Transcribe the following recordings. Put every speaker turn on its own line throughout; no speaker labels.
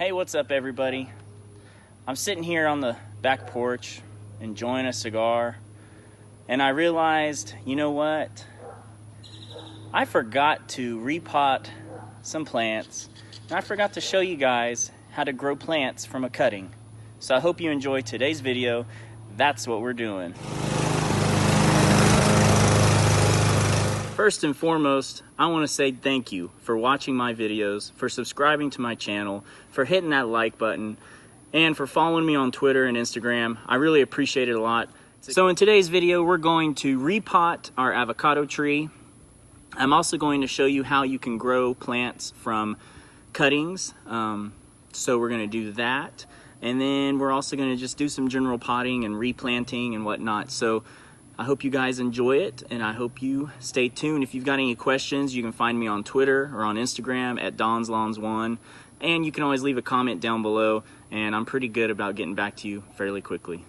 Hey, what's up everybody? I'm sitting here on the back porch enjoying a cigar, and I realized, you know what? I forgot to repot some plants, and I forgot to show you guys how to grow plants from a cutting. So I hope you enjoy today's video. That's what we're doing. First and foremost, I want to say thank you for watching my videos, for subscribing to my channel, for hitting that like button, and for following me on Twitter and Instagram. I really appreciate it a lot. So in today's video, we're going to repot our avocado tree. I'm also going to show you how you can grow plants from cuttings. So we're going to do that. And then we're also going to just do some general potting and replanting and whatnot. So I hope you guys enjoy it, and I hope you stay tuned. If you've got any questions, you can find me on Twitter or on Instagram at DonsLawns1, and you can always leave a comment down below, and I'm pretty good about getting back to you fairly quickly.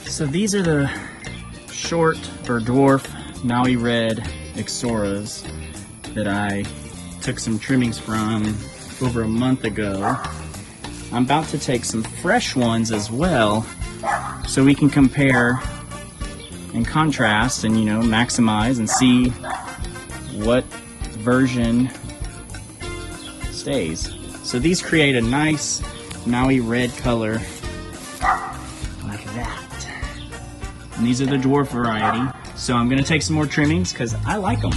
So these are the short or dwarf Maui red Ixoras that I took some trimmings from over a month ago. I'm about to take some fresh ones as well, so we can compare and contrast and, you know, maximize and see what version stays. So these create a nice Maui red color like that. And these are the dwarf variety. So I'm gonna take some more trimmings because I like them.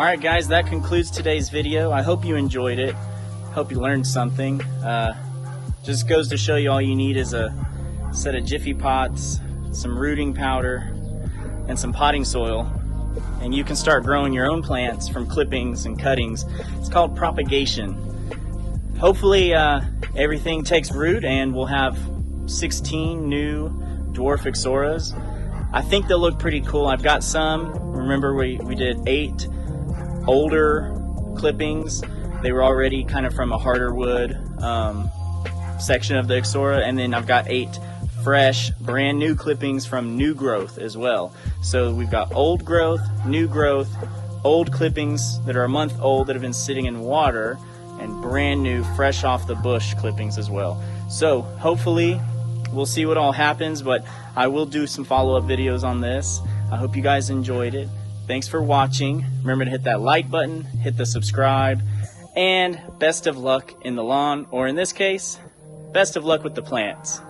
Alright guys, that concludes today's video. I hope you enjoyed it. Hope you learned something. Just goes to show you all you need is a set of Jiffy pots, some rooting powder, and some potting soil. And you can start growing your own plants from clippings and cuttings. It's called propagation. Hopefully everything takes root and we'll have 16 new dwarf Ixoras. I think they'll look pretty cool. I've got some. Remember we did 8 older clippings. They were already kind of from a harder wood section of the Ixora, and then I've got 8 fresh, brand new clippings from new growth as well. So we've got old growth, new growth, old clippings that are a month old that have been sitting in water, and brand new, fresh off the bush clippings as well. So hopefully we'll see what all happens, but I will do some follow-up videos on this. I hope you guys enjoyed it. Thanks for watching. Remember to hit that like button, hit the subscribe, and best of luck in the lawn, or in this case, best of luck with the plants.